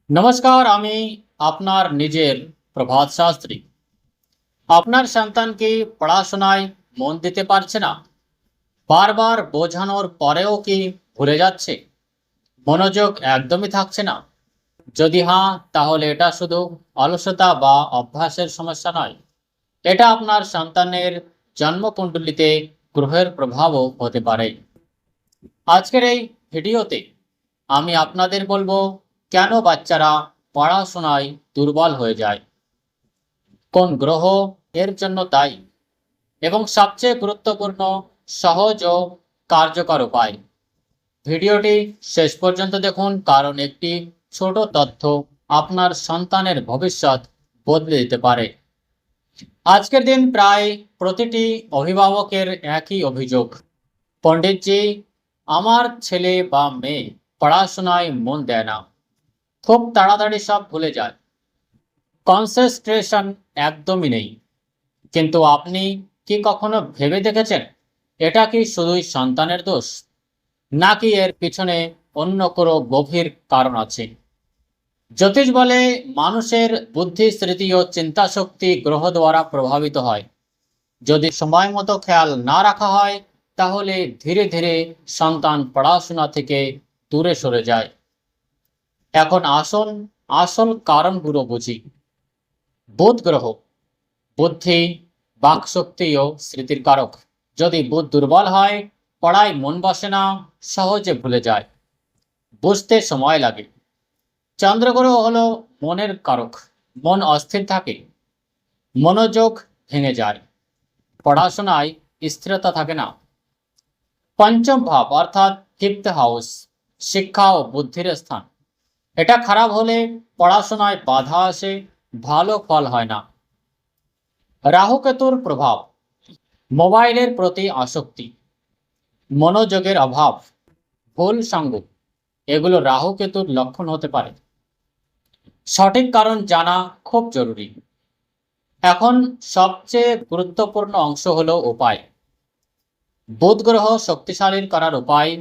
নমস্কার, আমি আপনার নিজের প্রভাত শাস্ত্রী। আপনার সন্তান কি পড়াশোনায় মন দিতে পারছে না? বারবার বোঝানোর পরেও কি ভুলে যাচ্ছে? মনোযোগ একদমই থাকছে না? যদি হ্যাঁ, তাহলে এটা শুধু অলসতা বা অভ্যাসের সমস্যা নয়। এটা আপনার সন্তানের জন্মকুণ্ডলিতে গ্রহের প্রভাবও হতে পারে। আজকের এই ভিডিওতে আমি আপনাদের বলবো কেন বাচ্চারা পড়াশোনায় দুর্বল হয়ে যায়, কোন গ্রহ এর জন্য দায়ী, এবং সবচেয়ে গুরুত্বপূর্ণ সহজ ও কার্যকর উপায়। ভিডিওটি শেষ পর্যন্ত দেখুন, কারণ একটি ছোট তথ্য আপনার সন্তানের ভবিষ্যৎ বদলে দিতে পারে। আজকের দিন প্রায় প্রতিটি অভিভাবকের একই অভিযোগ, পণ্ডিতজি, আমার ছেলে বা মেয়ে পড়াশোনায় মন দেয় না, খুব তাড়াতাড়ি সব ভুলে যায়, কনসেন্ট্রেশন একদমই নেই। কিন্তু আপনি কি কখনো ভেবে দেখেছেন এটা কি শুধুই সন্তানের দোষ, নাকি এর পিছনে অন্য কোনো গভীর কারণ আছে? জ্যোতিষ বলে মানুষের বুদ্ধি, স্মৃতি ও চিন্তা শক্তি গ্রহ দ্বারা প্রভাবিত হয়। যদি সময় মতো খেয়াল না রাখা হয়, তাহলে ধীরে ধীরে সন্তান পড়াশোনা থেকে দূরে সরে যায়। এখন আসুন আসল কারণগুলো বুঝি। বুধ গ্রহ বুদ্ধি, বাকশক্তি ও স্মৃতির কারক। যদি বুধ দুর্বল হয়, পড়ায় মন বসে না, সহজে ভুলে যায়, বুঝতে সময় লাগে। চন্দ্রগ্রহ হলো মনের কারক। মন অস্থির থাকে, মনোযোগ ভেঙে যায়, পড়াশোনায় স্থিরতা থাকে না। পঞ্চম ভাব অর্থাৎ ফিফথ হাউস, শিক্ষা ও বুদ্ধির স্থান। এটা খারাপ হলে পড়াশোনায় বাধা আসে, ভালো ফল হয় না। রাহু কেতুর প্রভাব, মোবাইলের প্রতি আসক্তি, মনোযোগের অভাব, ভুল সঙ্গ, এগুলো রাহু কেতুর লক্ষণ হতে পারে। সঠিক কারণ জানা খুব জরুরি। এখন সবচেয়ে গুরুত্বপূর্ণ অংশ হলো উপায়। বুধ গ্রহ শক্তিশালী করার উপায়: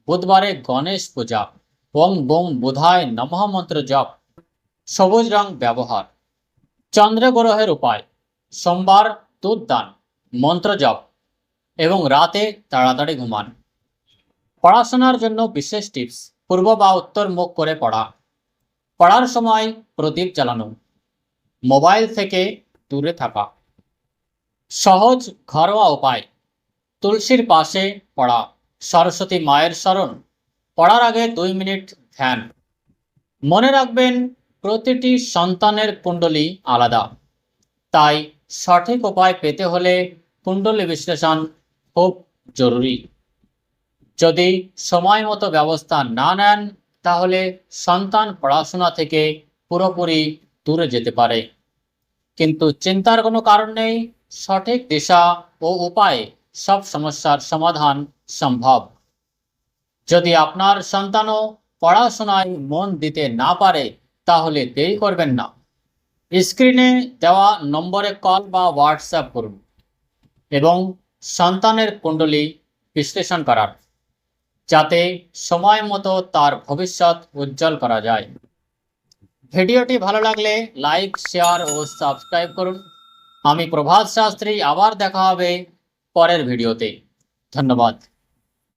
বুধবারে গণেশ পূজা, ওং বোম বুধায় নমঃ মন্ত্র জপ, সবুজ রং ব্যবহার। চন্দ্র গ্রহের উপায়: সোমবার দুধ দান, মন্ত্র জপ এবং রাতে তাড়াতাড়ি ঘুমান। পড়াশোনার জন্য বিশেষ টিপস: পূর্ব বা উত্তর মুখ করে পড়া, পড়ার সময় প্রদীপ জ্বালানো, মোবাইল থেকে দূরে থাকা। সহজ ঘরোয়া উপায়: তুলসীর পাশে পড়া, সরস্বতী মায়ের স্মরণ, পড়ার আগে 2 মিনিট ধ্যান। মনে রাখবেন, প্রতিটি সন্তানের কুণ্ডলী আলাদা, তাই সঠিক উপায় পেতে হলে কুণ্ডলী বিশ্লেষণ খুব জরুরি। যদি সময় মতো ব্যবস্থা না নেন, তাহলে সন্তান পড়াশোনা থেকে পুরোপুরি দূরে যেতে পারে। কিন্তু চিন্তার কোনো কারণ নেই, সঠিক দিশা ও উপায়ে সব সমস্যার সমাধান সম্ভব। যদি আপনার সন্তানও পড়াশোনায় মন দিতে না পারে, তাহলে দেরি করবেন না। স্ক্রিনে দেওয়া নম্বরে কল বা হোয়াটসঅ্যাপ করুন এবং সন্তানের কুণ্ডলী বিশ্লেষণ করার, যাতে সময় মতো তার ভবিষ্যৎ উজ্জ্বল করা যায়। ভিডিওটি ভালো লাগলে লাইক, শেয়ার ও সাবস্ক্রাইব করুন। আমি প্রভাত শাস্ত্রী, আবার দেখা হবে পরের ভিডিওতে। ধন্যবাদ।